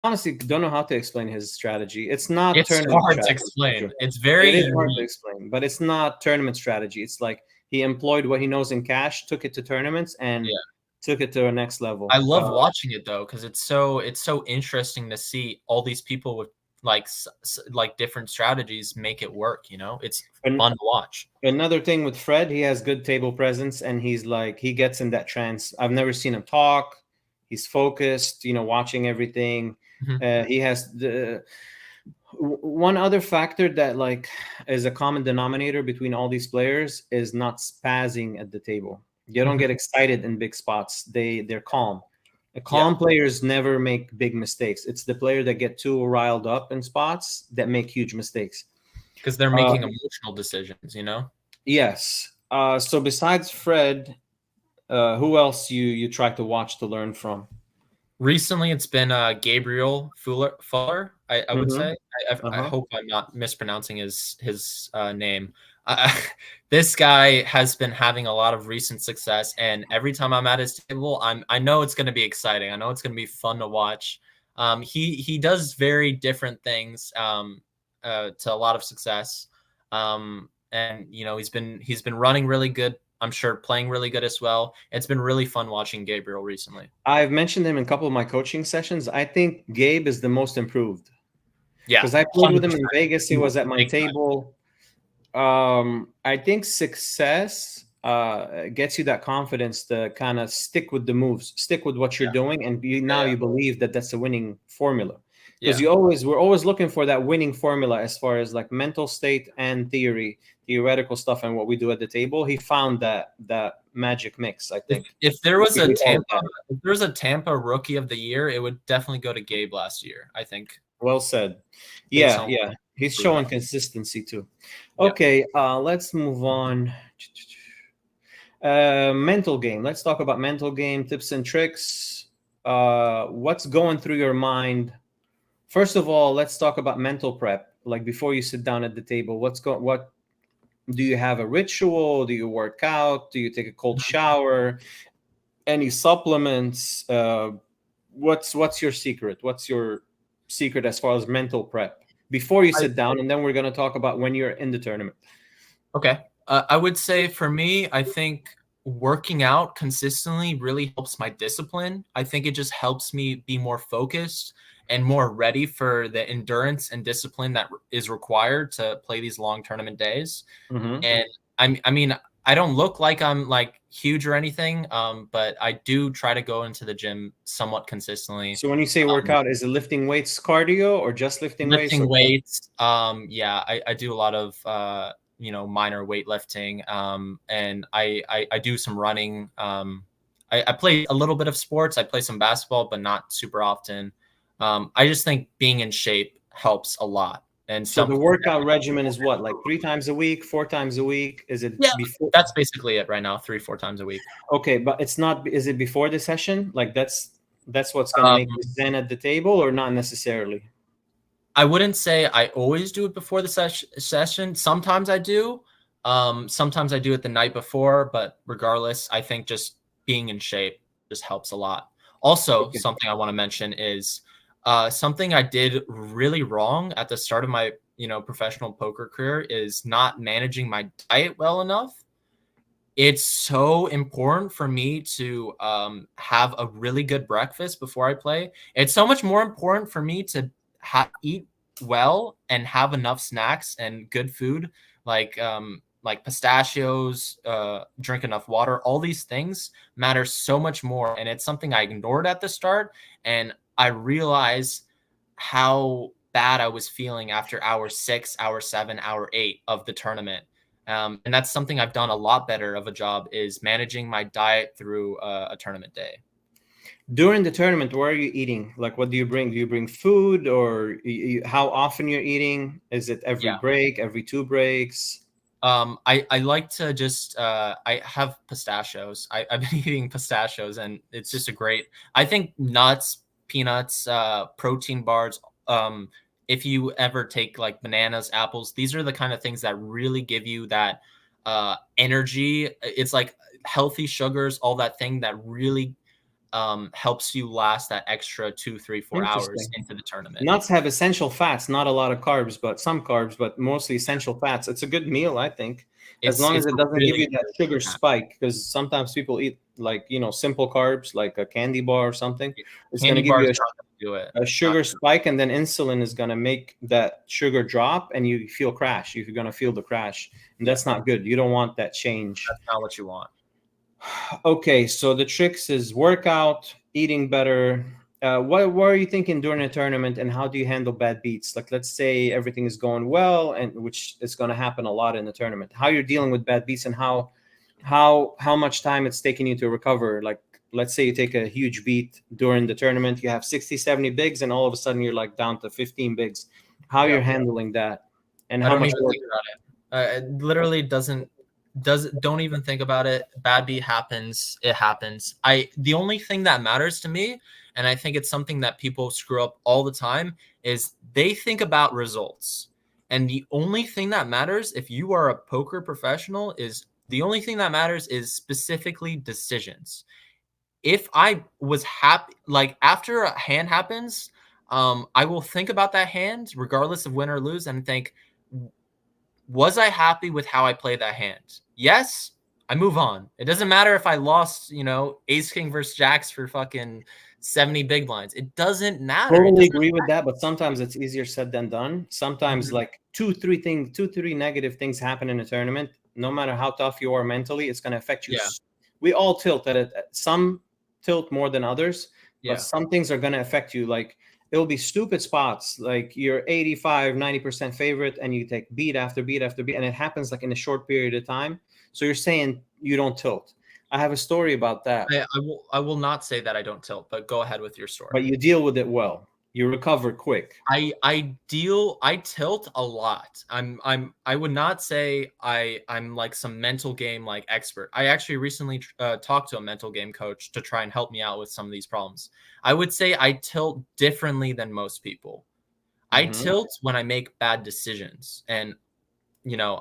honestly don't know how to explain his strategy. It's not It's tournament hard to strategy. explain. Sure. It's very It is hard to unique. explain, but it's not tournament strategy. It's like he employed what he knows in cash, took it to tournaments, and Yeah. took it to a next I level. love watching it though, because it's so interesting to see all these people with like different strategies make it work. It's And fun to watch. another thing with Fred, he has good table presence, and he gets in that trance. I've never seen him talk. He's focused, watching everything. Mhm. He has the one other factor that like is a common denominator between all these players is not spazzing at the table. You don't Mhm. get excited in big spots. They're calm. The Yeah, calm players never make big mistakes. It's the player that get too riled up in spots that make huge mistakes. because they're Uh, making emotional decisions. yes. So besides Fred, who else you try to watch to learn from? Recently, it's been Gabriel Fuller. I would Mm-hmm. say. I Uh-huh. hope I'm not mispronouncing his name. Uh, this guy has been having a lot of recent success, and every time I'm at his table, I know it's going to be exciting. I know it's going to be fun to watch. He does very different things to a lot of success, and he's been running really good. I'm sure playing really good as well. It's been really fun watching Gabriel recently. I've mentioned him in a couple of my coaching sessions. I think Gabe is the most improved Yeah, because I played with him 100%. in Vegas. He was at my Big time. table. I think success gets you that confidence to kind of stick with the moves, stick with what you're Yeah, doing, and yeah, you believe that that's a winning formula. Because yeah. we're always looking for that winning formula as far as like mental state and theoretical stuff, and what we do at the table. He found that magic mix. I If think if there was a we all Tampa, have. if there was a Tampa Rookie of the Year, it would definitely go to Gabe last year. I think Well said. based Yeah, on what yeah. He's he proved. showing consistency too. Yeah. Okay, let's move on. Mental game. Let's talk about mental game tips and tricks. What's going through your mind? First of all, let's talk about mental prep. Like before you sit down at the table, what do you have a ritual? Do you work out? Do you take a cold Mhm. shower? Any supplements? What's your secret? What's your secret as far as mental prep before you I sit down? And then we're going to talk about when you're in the tournament. Okay. I would say for me, I think working out consistently really helps my discipline. I think it just helps me be more focused and more ready for the endurance and discipline that is required to play these long tournament days. Mm-hmm. And I mean, I don't look like I'm like huge or anything, but I do try to go into the gym somewhat consistently. So when you say Um, workout, is it lifting weights cardio or just lifting weights? Lifting Or weights, yeah, I do a lot of minor weightlifting, and I do some running. I play a little bit of sports. I play some basketball, but not super often. I just think being in shape helps a lot, and so the something. workout regimen is what, like 3 times a week, 4 times a week? Is it Yeah, before? that's basically it right now. 3-4 times a week. Okay, but it's not. Is it before the session? Like that's what's gonna Um, make you zen at the table, or not necessarily? I wouldn't say I always do it before the session. Sometimes I do. Sometimes I do it the night before, but regardless, I think just being in shape just helps a lot. Also, Okay. something I want to mention is something I did really wrong at the start of my professional poker career is not managing my diet well enough. It's so important for me to have a really good breakfast before I play. It's so much more important for me to eat well and have enough snacks and good food, like pistachios, drink enough water. All these things matter so much more, and it's something I ignored at the start, and I realized how bad I was feeling after hour 6, hour 7, hour 8 of the tournament. And that's something I've done a lot better of a job is managing my diet through a tournament day. During the tournament, where are you eating? Like, what do you bring? Do you bring food, or how often you're eating? Is it every Yeah. break, every 2 breaks? I like to just I have pistachios. I've been eating pistachios, and it's just a great. I think nuts, peanuts, protein bars. If you ever take like bananas, apples, these are the kind of things that really give you that energy. It's like healthy sugars, all that thing that really helps you last that extra 2, 3, 4 hours into the tournament. Nuts have essential fats, not a lot of carbs, but some carbs, but mostly essential fats. It's a good meal, I think, as long as it doesn't give you that sugar spike, because sometimes people eat like, simple carbs, like a candy bar or something. It's going to give you a sugar spike, and then insulin is going to make that sugar drop, and you feel crash. You're going to feel the crash, and that's not good. You don't want that change. That's not what you want. Okay, so the tricks is workout, eating better. What are you thinking during a tournament, and how do you handle bad beats? Like, let's say everything is going well, and which is going to happen a lot in the tournament. How you're dealing with bad beats, and how much time it's taking you to recover. Like, let's say you take a huge beat during the tournament, you have 60, 70 bigs, and all of a sudden you're like down to 15 bigs. How you're handling that, and how much work? It literally don't even think about it. Bad beat happens. It happens. The only thing that matters to me, and I think it's something that people screw up all the time, is they think about results. And the only thing that matters, if you are a poker professional, is the only thing that matters is specifically decisions. If I was happy, like after a hand happens, I will think about that hand regardless of win or lose and think, was I happy with how I played that hand? Yes, I move on. It doesn't matter if I lost, ace king versus jacks for fucking 70 big blinds. It doesn't matter. Totally agree with that, but sometimes it's easier said than done. Sometimes like two, three negative things happen in a tournament. No matter how tough you are mentally, it's going to affect you. Yeah. We all tilt at it. Some tilt more than others, but some things are going to affect you. Like, it'll be stupid spots, like you're 85, 90% favorite, and you take beat after beat after beat, and it happens like in a short period of time. So you're saying you don't tilt. I have a story about that. I will not say that I don't tilt, but go ahead with your story. But you deal with it well. You recover quick. I tilt a lot. I would not say I'm like some mental game like expert. I actually recently talked to a mental game coach to try and help me out with some of these problems. I would say I tilt differently than most people. I tilt when I make bad decisions, and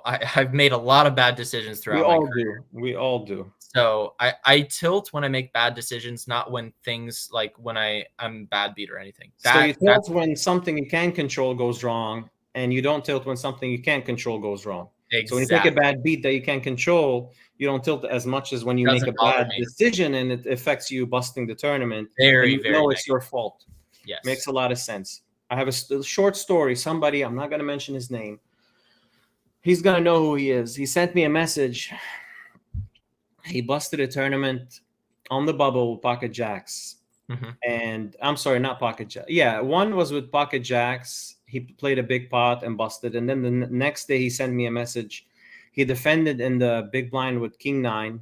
I've made a lot of bad decisions throughout my career. We all do. So I tilt when I make bad decisions, not when things like when I'm bad beat or anything. So you tilt when something you can control goes wrong, and you don't tilt when something you can't control goes wrong. Exactly. So when you take a bad beat that you can't control, you don't tilt as much as when you make a bad decision and it affects you busting the tournament. Very it's your fault. Yes. Makes a lot of sense. I have a short story. Somebody, I'm not going to mention his name. He's going to know who he is. He sent me a message. He busted a tournament on the bubble with pocket jacks. And I'm sorry, not pocket jack. Yeah, one was with pocket jacks. He played a big pot and busted. And then the next day he sent me a message. He defended in the big blind with king 9.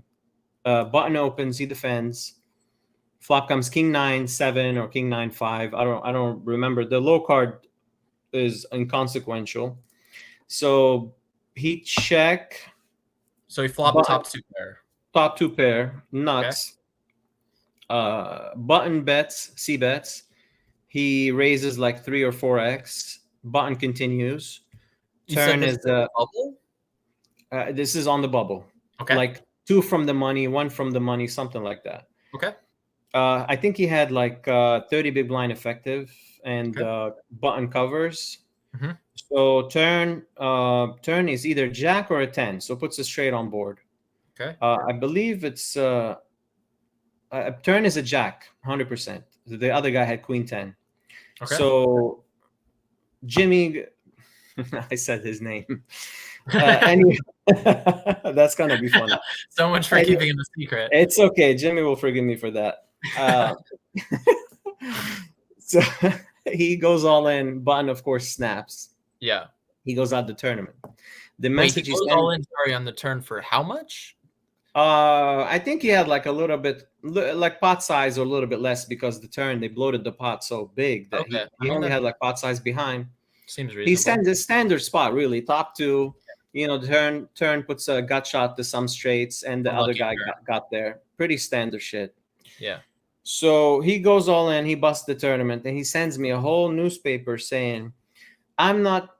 Button opens, he defends. Flop comes king 9-7 or king 9-5. I don't remember. The low card is inconsequential. So he check. So he flopped top 2 pair. Top 2 pair, nuts. Okay. Button bets, C bets. He raises like 3 or 4x. Button continues. Turn is the bubble. This is on the bubble. Okay. Like 2 from the money, 1 from the money, something like that. Okay. I think he had like 30 big blind effective and button covers. So turn is either jack or a 10. So puts it straight on board. Okay. I believe it's turn is a jack, 100%. The other guy had queen 10. Okay. So Jimmy, I said his name. Anyway, that's gonna be funny. So much for keeping it a secret. It's okay. Jimmy will forgive me for that. So he goes all in. Button, of course, snaps. Yeah. He goes out the tournament. The message he goes all in, sorry, on the turn for how much? I think he had like a little bit, like pot size or a little bit less, because the turn, they bloated the pot so big that he only had like pot size behind. Seems reasonable. He sends a standard spot, really. Top 2, turn puts a gut shot to some straights, and the other guy got there. Pretty standard shit. Yeah. So he goes all in, he busts the tournament, and he sends me a whole newspaper saying, I'm not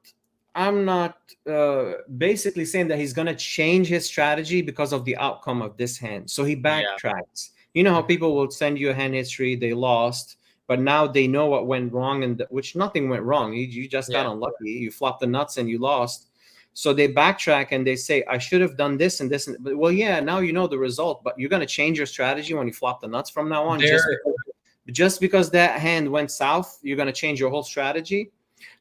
basically saying that he's going to change his strategy because of the outcome of this hand. So he backtracks. You know how people will send you a hand history, they lost, but now they know what went wrong, and which nothing went wrong. You just got unlucky. You flopped the nuts and you lost. So they backtrack and they say, I should have done this and this. But, well, yeah, now you know the result, but you're going to change your strategy when you flop the nuts from now on. Just because that hand went south, you're going to change your whole strategy.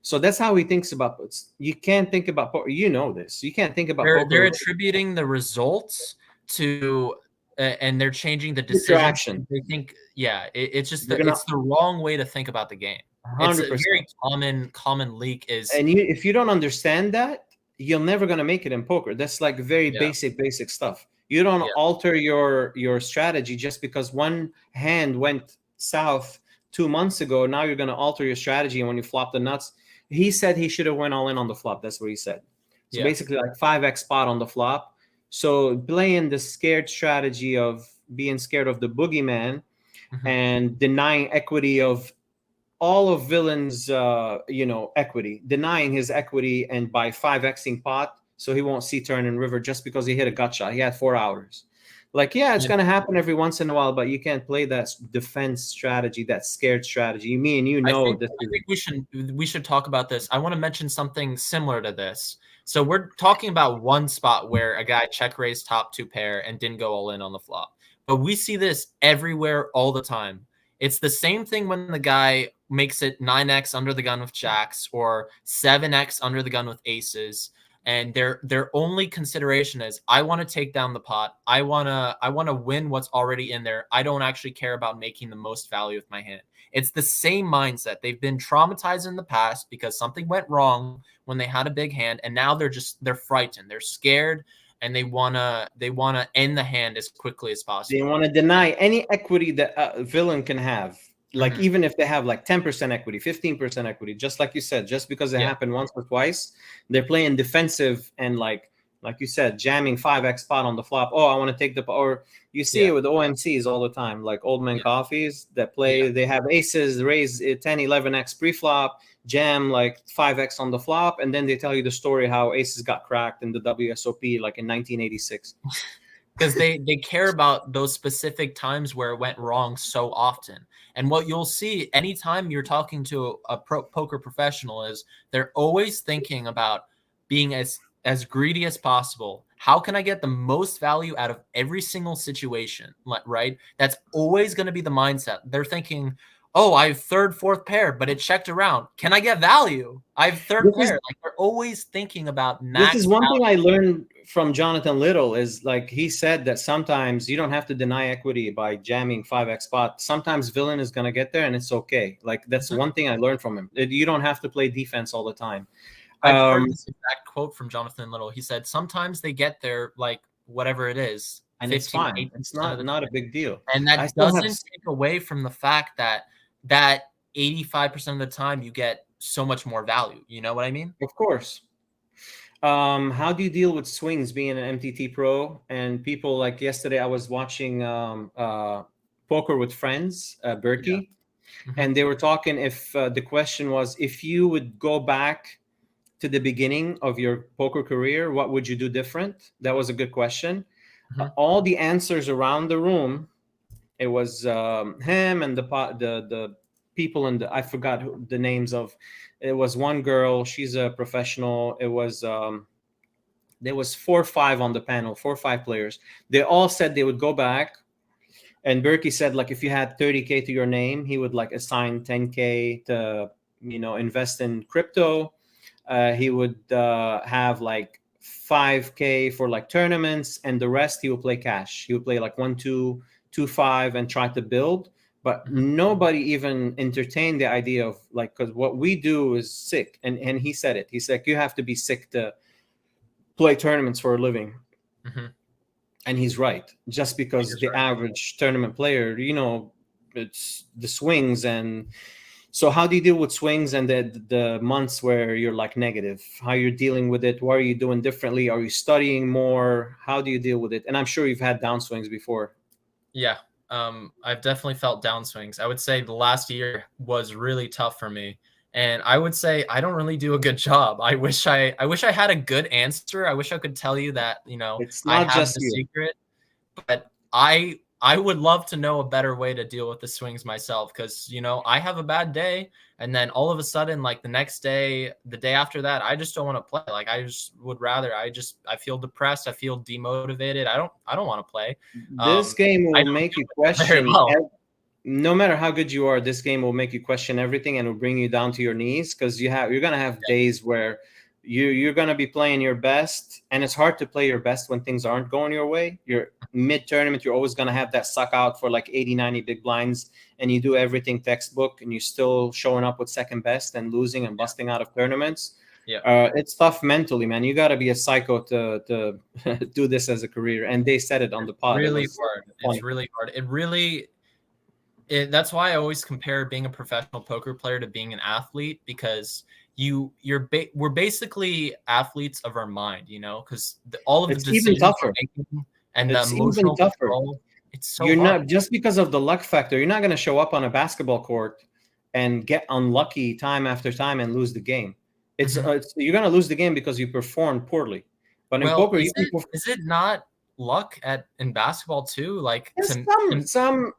So that's how he thinks about it. You can't think about poker. You know this. You can't think about poker. They're attributing the results to, and they're changing the decision. They think, it's just it's the wrong way to think about the game. 100%. It's a very common leak is. And if you don't understand that, you're never going to make it in poker. That's like very basic stuff. You don't alter your strategy just because one hand went south 2 months ago. Now you're going to alter your strategy when you flop the nuts. He said he should have went all in on the flop. That's what he said. So basically like 5x spot on the flop. So playing the scared strategy of being scared of the boogeyman and denying equity of all of Villain's, equity, denying his equity, and by 5xing pot, so he won't see turn and river just because he hit a gut shot. He had 4 hours. Like, it's going to happen every once in a while, but you can't play that defense strategy, that scared strategy. Me and you know that. I think we should talk about this. I want to mention something similar to this. So we're talking about one spot where a guy check raised top 2 pair and didn't go all in on the flop. But we see this everywhere all the time. It's the same thing when the guy makes it 9x under the gun with jacks or 7x under the gun with aces, and their only consideration is, I want to take down the pot. I want to win what's already in there. I don't actually care about making the most value with my hand. It's the same mindset. They've been traumatized in the past because something went wrong when they had a big hand, and now they're frightened. They're scared. And they wanna end the hand as quickly as possible. They want to deny any equity that a villain can have. Like even if they have like 10% equity, 15% equity, just like you said, just because it happened once or twice, they're playing defensive and like you said, jamming 5x spot on the flop. Oh, I want to take the, or you see it with OMCs all the time, like old man coffees that play. They have aces, raise 10, 11x pre-flop, jam like 5x on the flop, and then they tell you the story how aces got cracked in the WSOP like in 1986. Because they care about those specific times where it went wrong so often. And what you'll see anytime you're talking to a poker professional is they're always thinking about being as greedy as possible. How can I get the most value out of every single situation, right? That's always going to be the mindset. They're thinking, oh, I have third, fourth pair, but it checked around. Can I get value? I have third pair. Like they're always thinking about max. This is one thing I learned from Johnatan Little is like he said that sometimes you don't have to deny equity by jamming 5x spot. Sometimes villain is going to get there and it's okay. Like that's one thing I learned from him. You don't have to play defense all the time. I've heard this exact quote from Johnatan Little. He said sometimes they get there like whatever it is. And 15, it's fine. It's not a big deal. And that doesn't take away from the fact that 85% of the time you get so much more value. You know what I mean? Of course. How do you deal with swings being an MTT pro and people like yesterday? I was watching Poker with Friends, Berkey, and they were talking if the question was if you would go back to the beginning of your poker career, what would you do different? That was a good question. All the answers around the room, it was him and the people and I forgot the names of. It was one girl. She's a professional. It was there was 4 or 5 on the panel, 4 or 5 players. They all said they would go back. And Berkey said like if you had 30K to your name, he would like assign 10K to invest in crypto. He would have like 5K for like tournaments, and the rest he would play cash. He would play like 1, 2, 2, 5 and try to build. But nobody even entertained the idea of like, because what we do is sick. And he said it. He's like, you have to be sick to play tournaments for a living. And he's right. Just because the average tournament player, it's the swings. And so how do you deal with swings and the months where you're like negative? How you're dealing with it? What are you doing differently? Are you studying more? How do you deal with it? And I'm sure you've had downswings before. Yeah. I've definitely felt downswings. I would say the last year was really tough for me. And I would say I don't really do a good job. I wish I had a good answer. I wish I could tell you that, it's not I have just the you. secret. But I I would love to know a better way to deal with the swings myself, because, you know, I have a bad day, and then all of a sudden, like the next day, the day after that, I just don't want to play. Like I just would rather, I feel depressed, I feel demotivated. I don't want to play. This game I will don't make you do very question well. no matter how good you are. This game will make you question everything and will bring you down to your knees, because you're gonna have days where you're gonna be playing your best, and it's hard to play your best when things aren't going your way. You're mid tournament, you're always gonna have that suck out for like 80, 90 big blinds, and you do everything textbook, and you're still showing up with second best and losing and busting out of tournaments. Yeah. It's tough mentally, man. You got to be a psycho to do this as a career. And they said it on the pod. Really hard. It's really hard. That's why I always compare being a professional poker player to being an athlete, because we're basically athletes of our mind, you know, because all of the decisions we're making and the emotional control, it's so you're hard. not, just because of the luck factor, you're not going to show up on a basketball court and get unlucky time after time and lose the game. It's you're going to lose the game because you performed poorly. But in poker, is it not luck in basketball too? Like some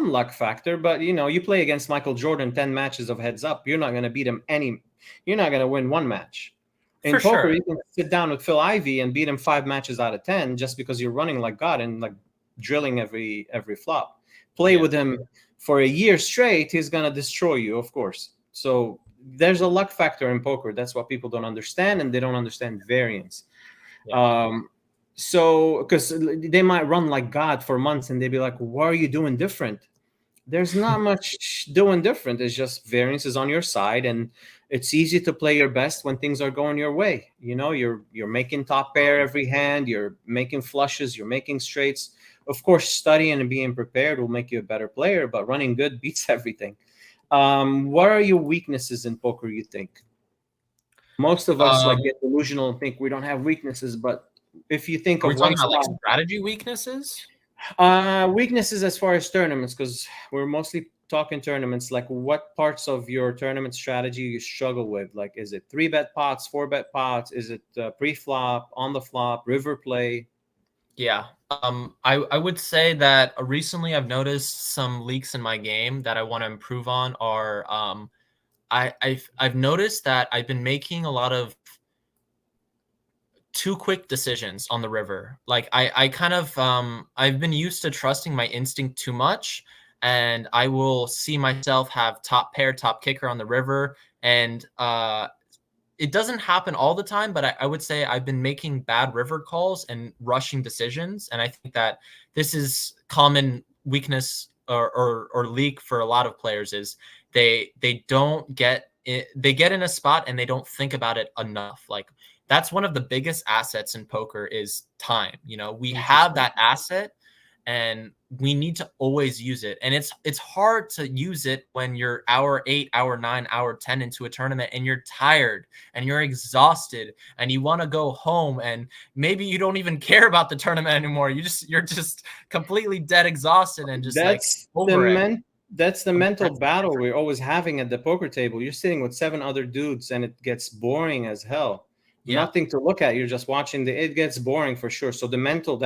luck factor, but you know, you play against Michael Jordan 10 matches of heads up, you're not going to beat him you're not going to win one match. In poker, you can sit down with Phil Ivey and beat him 5 matches out of 10 just because you're running like God and like drilling every flop. Play with him for a year straight, he's going to destroy you, of course. So there's a luck factor in poker. That's what people don't understand, and they don't understand variance. So, because they might run like God for months and they'd be like, what are you doing different? There's not much doing different. It's just variance is on your side, and it's easy to play your best when things are going your way. You know, you're making top pair every hand, you're making flushes, you're making straights. Of course, studying and being prepared will make you a better player, but running good beats everything. What are your weaknesses in poker, you think? Most of us like get delusional and think we don't have weaknesses, but if you think of one spot, like strategy weaknesses, weaknesses as far as tournaments, because we're mostly talking tournaments, like what parts of your tournament strategy you struggle with? Like, is it 3-bet pots, 4-bet pots? Is it pre-flop, on the flop, river play? Yeah. I would say that recently I've noticed some leaks in my game that I want to improve on are I've noticed that I've been making a lot of too quick decisions on the river. Like I kind of I've been used to trusting my instinct too much, and I will see myself have top pair, top kicker on the river, and it doesn't happen all the time, but I would say I've been making bad river calls and rushing decisions, and I think that this is common weakness or leak for a lot of players is they don't get it, they get in a spot and they don't think about it enough. Like that's one of the biggest assets in poker is time. You know, we have that asset and we need to always use it. And it's hard to use it when you're hour 8, hour 9, hour 10 into a tournament and you're tired and you're exhausted and you want to go home and maybe you don't even care about the tournament anymore. You're just completely dead exhausted and just that's the mental battle we're always having at the poker table. You're sitting with 7 other dudes and it gets boring as hell. Yeah. Nothing to look at. You're just watching it gets boring for sure. So that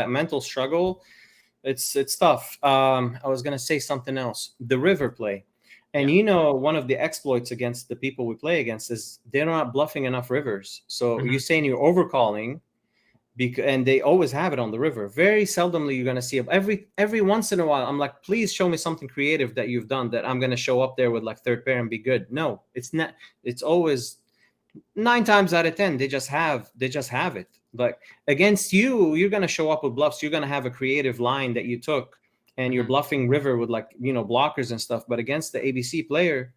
mental struggle, it's tough. I was going to say something else. The river play. And you know, one of the exploits against the people we play against is they're not bluffing enough rivers. So you're saying you're overcalling, and they always have it on the river. Very seldomly you're going to see it. Every once in a while, I'm like, please show me something creative that you've done that I'm going to show up there with like third pair and be good. No, it's not. It's always 9 times out of 10 they just have it. Like against you, you're going to show up with bluffs. You're going to have a creative line that you took and you're bluffing river with like, you know, blockers and stuff. But against the ABC player,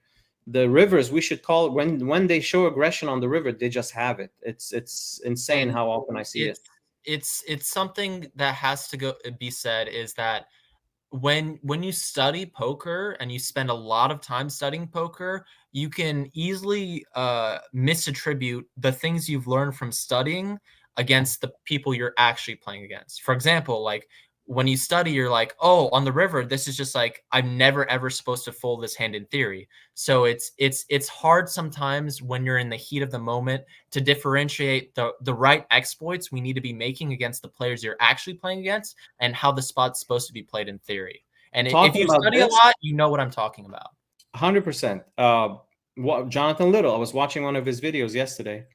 the rivers, we should call it, when they show aggression on the river, they just have it. It's insane how often I see it. It's something that has to be said is that when you study poker and you spend a lot of time studying poker, you can easily misattribute the things you've learned from studying against the people you're actually playing against. For example, like when you study, you're like, oh, on the river, this is just like, I'm never ever supposed to fold this hand in theory. So it's hard sometimes when you're in the heat of the moment to differentiate the right exploits we need to be making against the players you're actually playing against and how the spot's supposed to be played in theory. And if you study a lot, you know what I'm talking about. 100%. Johnatan Little, I was watching one of his videos yesterday,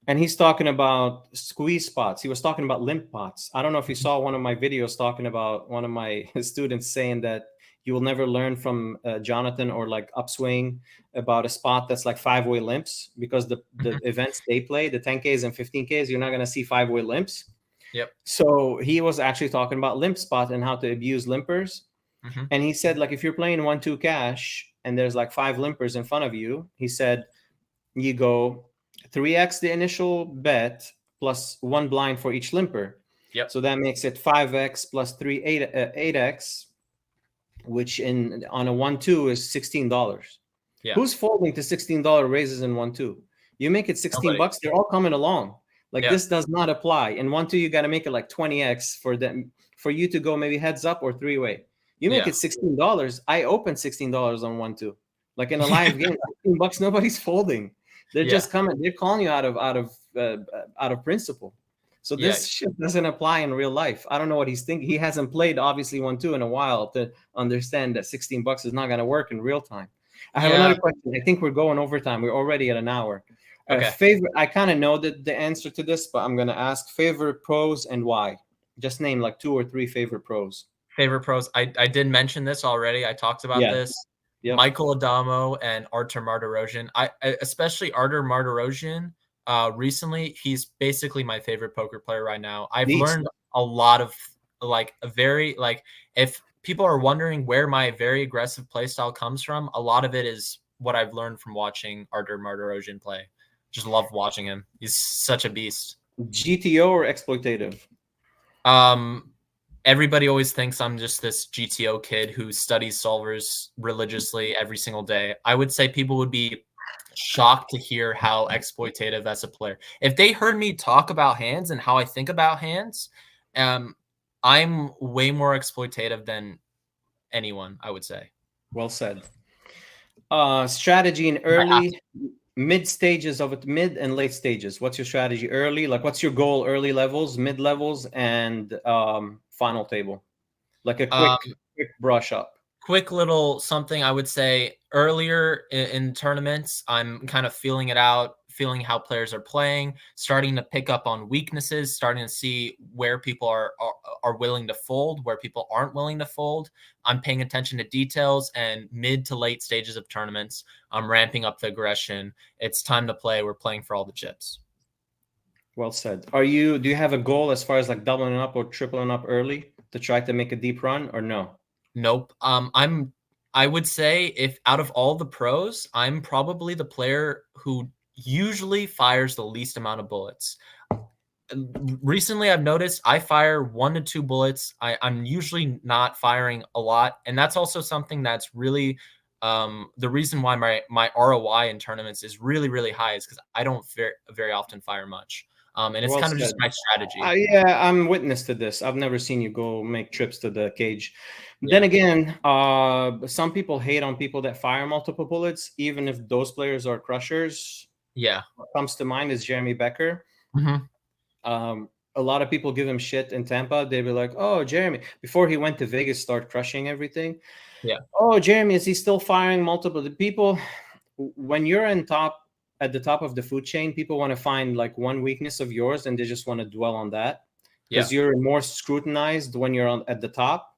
and he's talking about squeeze spots. He was talking about limp pots. I don't know if you saw one of my videos talking about one of my students saying that you will never learn from Jonathan or like Upswing about a spot that's like 5-way limps, because the events they play, the 10Ks and 15Ks, you're not going to see 5-way limps. Yep. So he was actually talking about limp spot and how to abuse limpers. And he said, like, if you're playing 1-2 cash and there's like 5 limpers in front of you, he said, you go 3x the initial bet plus 1 blind for each limper. Yep. So that makes it 5x plus 8x, which on a 1-2 is $16. Yeah. Who's folding to $16 raises in 1-2? You make it 16 bucks, they're all coming along. Like, this does not apply. In 1-2, you got to make it like 20x for you to go maybe heads up or 3-way. You make it $16. I opened $16 on 1-2. Like in a live game, 16 bucks, nobody's folding. They're just coming. They're calling you out of principle. So this shit doesn't apply in real life. I don't know what he's thinking. He hasn't played obviously 1-2 in a while to understand that 16 bucks is not going to work in real time. I have another question. I think we're going overtime. We're already at an hour. Favorite. I kind of know the answer to this, but I'm going to ask favorite pros and why. Just name like 2 or 3 favorite pros. Favorite pros. I did mention this already. I talked about this. Yep. Michael Adamo and Artur Martirosyan. I especially Artur Martirosyan. Recently, he's basically my favorite poker player right now. I've learned a lot of if people are wondering where my very aggressive play style comes from, a lot of it is what I've learned from watching Artur Martirosyan play. Just love watching him. He's such a beast. GTO or exploitative? Everybody always thinks I'm just this GTO kid who studies solvers religiously every single day. I would say people would be shocked to hear how exploitative as a player. If they heard me talk about hands and how I think about hands, I'm way more exploitative than anyone, I would say. Well said. Strategy in early, mid stages of it, mid and late stages. What's your strategy early? Like, what's your goal? Early levels, mid levels, and final table. Like a quick brush up. Quick little something I would say earlier in tournaments, I'm kind of feeling it out, feeling how players are playing, starting to pick up on weaknesses, starting to see where people are willing to fold, where people aren't willing to fold. I'm paying attention to details, and mid to late stages of tournaments, I'm ramping up the aggression. It's time to play. We're playing for all the chips. Well said. Do you have a goal as far as like doubling up or tripling up early to try to make a deep run, or no? Nope. I would say if out of all the pros, I'm probably the player who usually fires the least amount of bullets. Recently, I've noticed I fire 1 to 2 bullets. I'm usually not firing a lot. And that's also something that's really the reason why my ROI in tournaments is really, really high is because I don't very often fire much. And it's kind of just my strategy. Yeah, I'm witness to this. I've never seen you go make trips to the cage. Then again, some people hate on people that fire multiple bullets, even if those players are crushers. Yeah. What comes to mind is Jeremy Becker. A lot of people give him shit in Tampa. They'd be like, oh, Jeremy, before he went to Vegas, start crushing everything. Yeah. Oh, Jeremy, is he still firing multiple? The people, when you're at the top of the food chain, people want to find like one weakness of yours and they just want to dwell on that because you're more scrutinized when you're at the top.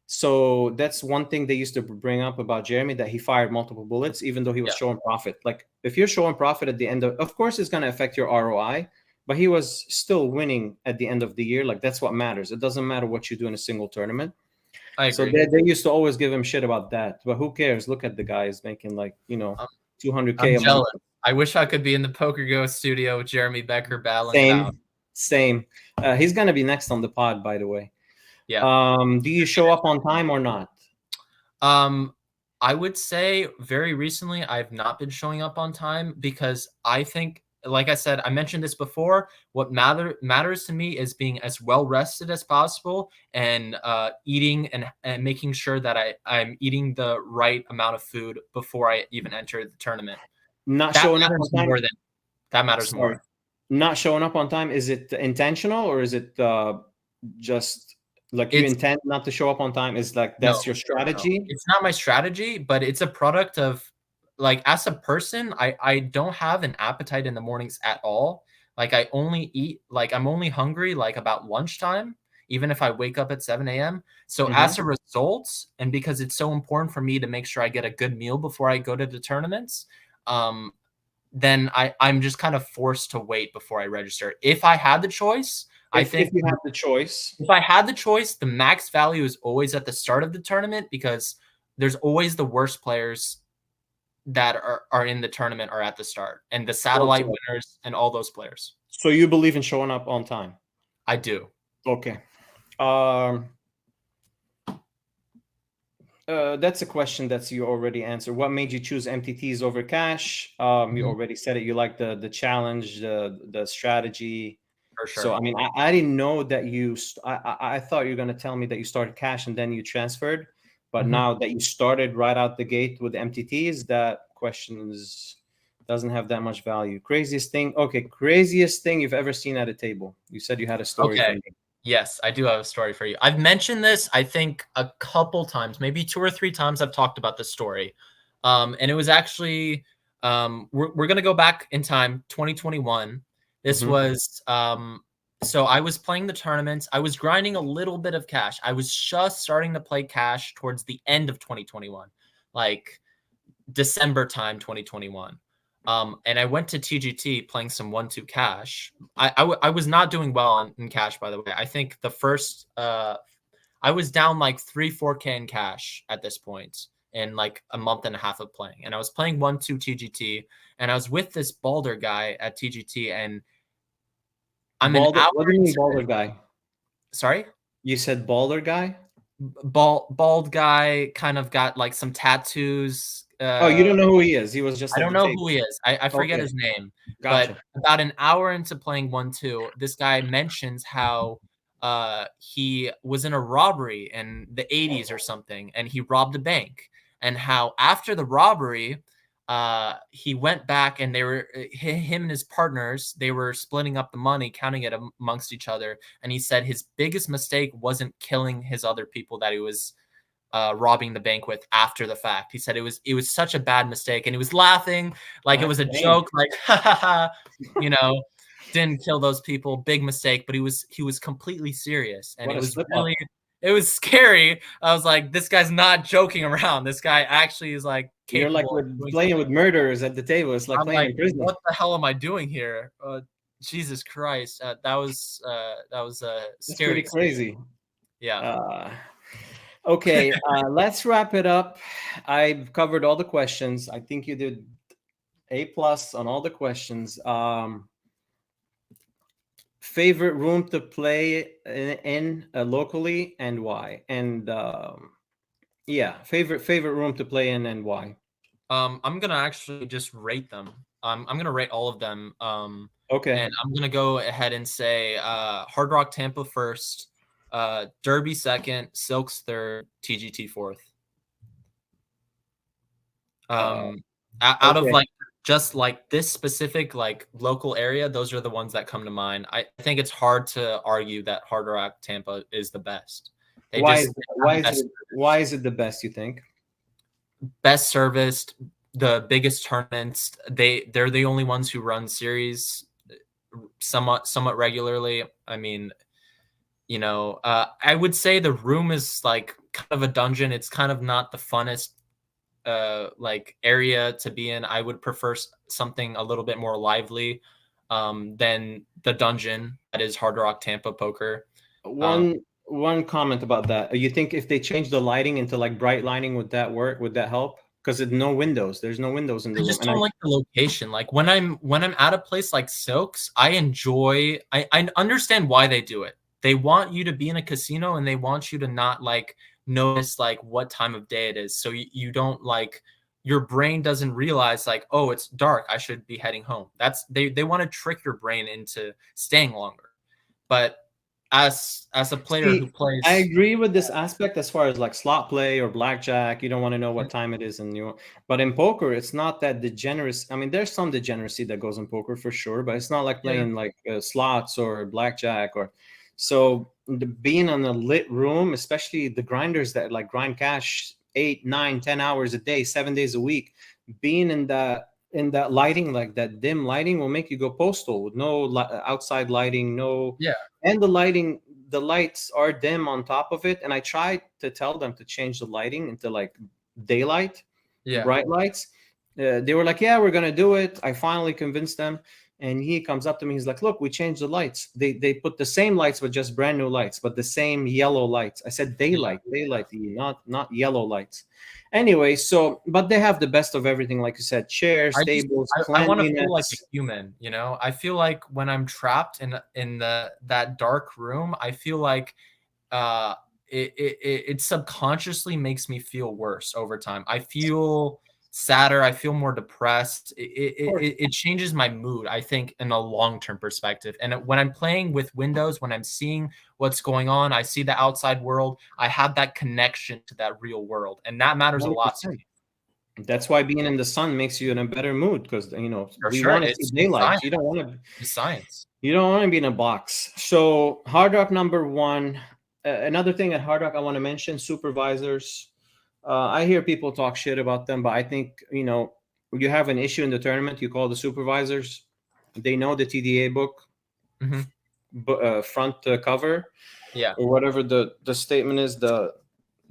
So that's one thing they used to bring up about Jeremy, that he fired multiple bullets, even though he was showing profit. Like, if you're showing profit at the end of course, it's going to affect your ROI, but he was still winning at the end of the year. Like, that's what matters. It doesn't matter what you do in a single tournament. I agree. So they used to always give him shit about that. But who cares? Look at the guys making like, $200K a month. I wish I could be in the Poker Ghost studio with Jeremy Becker battling out. Same. He's going to be next on the pod, by the way. Yeah. Do you show up on time or not? I would say very recently I've not been showing up on time because I think like I said, I mentioned this before. What matters to me is being as well rested as possible, and eating and making sure that I'm eating the right amount of food before I even enter the tournament. Not That showing up matters on time. more than that matters Sorry. more. Not showing up on time, is it intentional, or is it just like you It's intend not to show up on time? Is like no, that's your no, strategy? it's not my strategy, but it's a product of, like, as a person, I don't have an appetite in the mornings at all. Like, I only eat, like, I'm only hungry like about lunchtime, even if I wake up at 7 a.m. So Mhm. as a result, and because it's so important for me to make sure I get a good meal before I go to the tournaments, then I'm just kind of forced to wait before I register. If I had the choice, I If think you have the choice. if I had the choice, the max value is always at the start of the tournament, because there's always the worst players that are in the tournament are at the start, and the satellite Okay. winners and all those players. So you believe in showing up on time? I do. Okay. That's a question that's you already answered. What made you choose MTTs over cash? You already said it. You like the challenge, the strategy. For sure. So I mean, I didn't know that I thought you were gonna tell me that you started cash and then you transferred, but now that you started right out the gate with MTTs, that question doesn't have that much value. Craziest thing. Okay, craziest thing you've ever seen at a table. You said you had a story for Okay. me. Yes, I do have a story for you. I've mentioned this, I think, a couple times, maybe 2 or 3 times I've talked about this story. And it was actually, we're going to go back in time, 2021. This was, so I was playing the tournaments. I was grinding a little bit of cash. I was just starting to play cash towards the end of 2021, like December time, 2021. And I went to TGT playing some 1-2 cash. I was not doing well in cash, by the way. I think the first, I was down like 3-4K in cash at this point in like a month and a half of playing. And I was playing 1-2 TGT, and I was with this Balder guy at TGT, and I'm an Balder, hour what do you mean into Balder guy? Sorry? You said Balder guy? Bald guy, kind of got like some tattoos. Oh, you don't know who he is. He was just I at don't the know table. who he is. I forget Okay, his name. But gotcha. about an hour into playing 1-2, this guy mentions how he was in a robbery in the 80s or something, and he robbed a bank. And how after the robbery, he went back, and they were him and his partners, they were splitting up the money, counting it amongst each other. And he said his biggest mistake wasn't killing his other people that he was robbing the bank with after the fact. He said it was such a bad mistake, and he was laughing like it was a joke, like ha ha ha, didn't kill those people, big mistake. But he was completely serious, and What it a was slip up. really, it was scary. I was like, this guy's not joking around. This guy actually is like You're like capable of doing playing something. with murderers at the table. It's like I'm playing like, in prison. what the hell am I doing here? Jesus Christ, that was a It's scary pretty experience. crazy. Yeah. Okay, let's wrap it up. I've covered all the questions. I think you did A+ on all the questions. Favorite room to play in locally, and why? And yeah, favorite room to play in and why? I'm gonna actually just rate them. I'm gonna rate all of them. Okay. And I'm gonna go ahead and say Hard Rock Tampa first, Derby second, Silks third, TGT fourth. Out of Okay. like just like this specific like local area, those are the ones that come to mind. I think it's hard to argue that Hard Rock Tampa is the best. They Why just is have the best, why is it the best, you think? best serviced, the biggest tournaments. They're the only ones who run series somewhat regularly. I mean, I would say the room is like kind of a dungeon. It's kind of not the funnest like area to be in. I would prefer something a little bit more lively than the dungeon that is Hard Rock Tampa Poker. One comment about that. You think if they change the lighting into like bright lighting, would that work? Would that help? Because it's no windows. There's no windows in the I room. just And don't like the location. Like when I'm at a place like Silks, I understand why they do it. They want you to be in a casino, and they want you to not like notice like what time of day it is. So you don't like your brain doesn't realize like, oh, it's dark, I should be heading home. That's they want to trick your brain into staying longer. But as a player who See, I plays, agree with this aspect as far as like slot play or blackjack. You don't want to know what time it is, and but in poker, it's not that degeneracy. I mean, there's some degeneracy that goes in poker for sure, but it's not like yeah, playing like slots or blackjack or so. Being in a lit room, especially the grinders that like grind cash 8, 9, 10 hours a day, 7 days a week, being in that lighting, like that dim lighting, will make you go postal with no outside lighting, no. yeah, And the lights are dim on top of it. And I tried to tell them to change the lighting into like daylight, yeah, bright lights. They were like, yeah, we're going to do it. I finally convinced them. And he comes up to me. He's like, look, we changed the lights. They put the same lights, but just brand new lights, but the same yellow lights. I said, daylight, not yellow lights. Anyway, so, but they have the best of everything. Like you said, chairs, tables, I want to feel like a cleanliness. human, I feel like when I'm trapped in that dark room, I feel like it subconsciously makes me feel worse over time. I feel sadder. I feel more depressed. It changes my mood, I think, in a long-term perspective. And when I'm playing with windows, when I'm seeing what's going on, I see the outside world, I have that connection to that real world. And that matters a lot to 100%. me. That's why being in the sun makes you in a better mood, because For we sure. want to see It's daylight. science. You don't want to. It's science. You don't want to be in a box. So Hard Rock number one. Another thing at Hard Rock I want to mention: supervisors. I hear people talk shit about them, but I think you have an issue in the tournament, you call the supervisors. They know the TDA book, front cover, Yeah. or whatever the statement is, the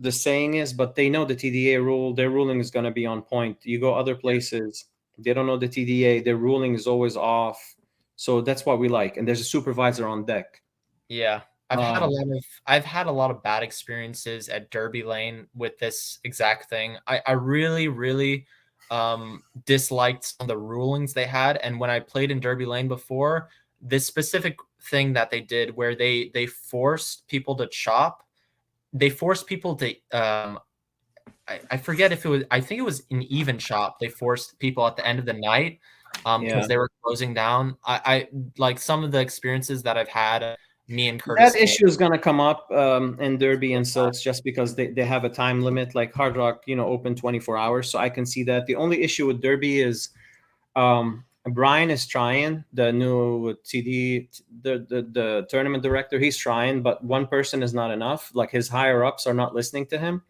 saying is, but they know the TDA rule. Their ruling is going to be on point. You go other places, they don't know the TDA. Their ruling is always off. So that's what we like. And there's a supervisor on deck. Yeah. I've had a lot of bad experiences at Derby Lane with this exact thing. I really, really disliked some of the rulings they had. And when I played in Derby Lane before, this specific thing that they did where they forced people to chop, they forced people to I forget if it was, I think it was an even chop. They forced people at the end of the night because they were closing down. I like some of the experiences that I've had. Me and Curtis. That issue is going to come up in Derby and Silks just because they have a time limit. Like Hard Rock, open 24 hours. So I can see that. The only issue with Derby is Brian is trying, the new TD, the tournament director. He's trying, but one person is not enough. Like his higher ups are not listening to him.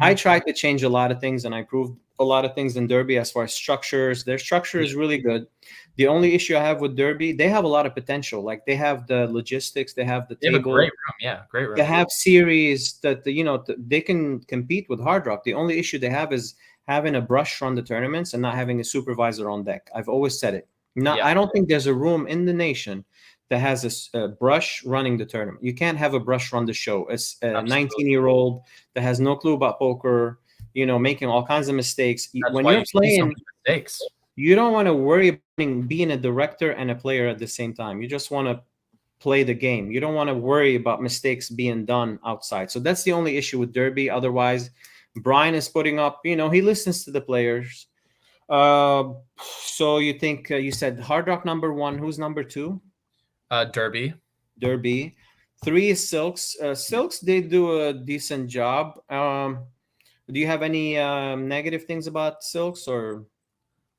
I tried to change a lot of things, and I proved a lot of things in Derby as far as structures. Their structure is really good. The only issue I have with Derby, they have a lot of potential. Like they have the logistics, they have the table. Have a great room. Yeah, great room. They have series that they can compete with Hard Rock. The only issue they have is having a brush run the tournaments and not having a supervisor on deck. I've always said it. I don't think there's a room in the nation that has a brush running the tournament. You can't have a brush run the show. It's a 19-year-old that has no clue about poker, making all kinds of mistakes. When you're playing, mistakes. You don't want to worry about being a director and a player at the same time. You just want to play the game. You don't want to worry about mistakes being done outside. So that's the only issue with Derby. Otherwise, Brian is putting up, he listens to the players. So you think, you said Hard Rock number one. Who's number two? Derby. 3 is Silks. Silks, they do a decent job. Do you have any negative things about Silks? Or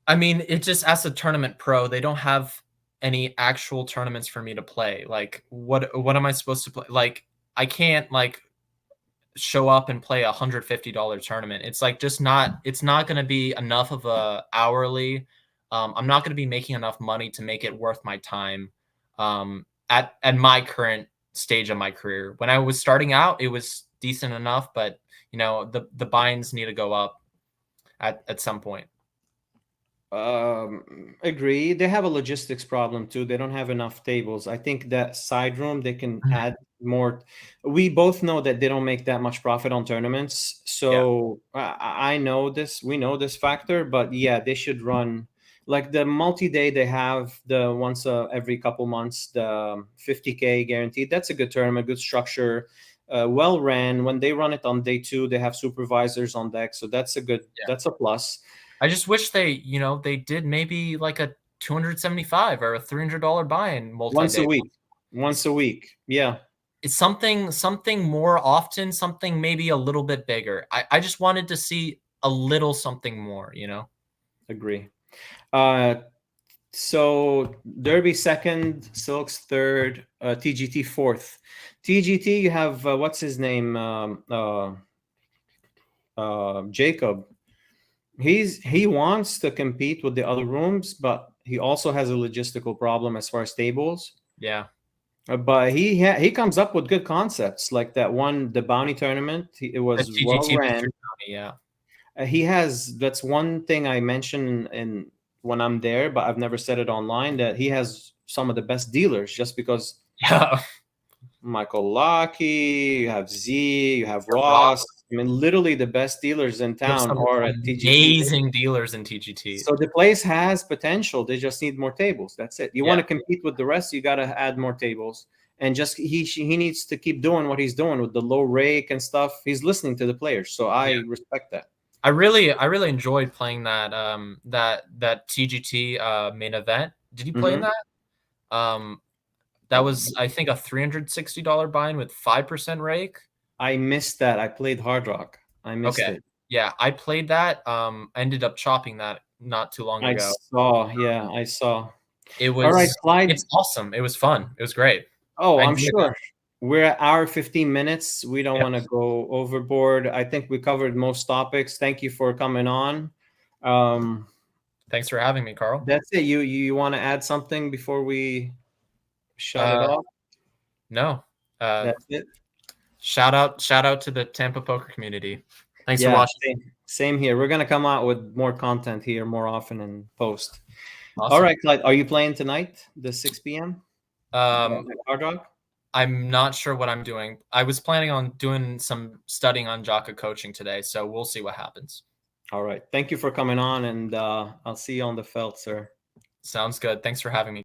I mean, it just, as a tournament pro, they don't have any actual tournaments for me to play. Like, what am I supposed to play? Like, I can't show up and play $150 tournament. It's it's not going to be enough of a hourly. I'm not going to be making enough money to make it worth my time. At my current stage of my career, when I was starting out, it was decent enough, but the binds need to go up at some point. Agree. They have a logistics problem too. They don't have enough tables. I think that side room, they can add more. We both know that they don't make that much profit on tournaments. So I know this, we know this factor, but yeah, they should run like the multi-day. They have the once every couple months, the 50K guaranteed. That's a good tournament, good structure, well ran. When they run it on day 2, they have supervisors on deck. So that's a good, that's a plus. I just wish they they did maybe like a $275 or a $300 buy-in Once a multi-day. week. Once a week. Yeah. It's something more often, something maybe a little bit bigger. I just wanted to see a little something more, Agree. So Derby second, Silks third, TGT fourth. TGT, you have what's his name? Jacob. He wants to compete with the other rooms, but he also has a logistical problem as far as tables. Yeah. But he comes up with good concepts, like that one, the bounty tournament. It was The well TGT ran. yeah. He has, that's one thing I mention in when I'm there, but I've never said it online, that he has some of the best dealers, just because Yeah. Michael Lockey, you have Z, you have Ross. I mean, literally the best dealers in You have town some are at TGT. amazing dealers in TGT. So the place has potential. They just need more tables. That's it. You want to compete with the rest, you got to add more tables. And just he needs to keep doing what he's doing with the low rake and stuff. He's listening to the players, so I respect that. I really enjoyed playing that that TGT main event. Did you play in that? That was, I think, a $360 buy-in with 5% rake. I missed that. I played Hard Rock. I missed it. Yeah, I played that. I ended up chopping that not too long ago. I saw. It was all right, Clyde. It's awesome. It was fun. It was great. Oh, I'm sure. We're at hour 15 minutes. We don't want to go overboard. I think we covered most topics. Thank you for coming on. Thanks for having me, Carl. That's it. You want to add something before we shut it off? No. That's it. Shout out to the Tampa poker community. Thanks for watching. Same here. We're gonna come out with more content here more often and post. Awesome. All right, Clyde. Are you playing tonight? The 6 p.m. Hard Rock? I'm not sure what I'm doing. I was planning on doing some studying on Jaka coaching today, so we'll see what happens. All right. Thank you for coming on, and I'll see you on the felt, sir. Sounds good. Thanks for having me.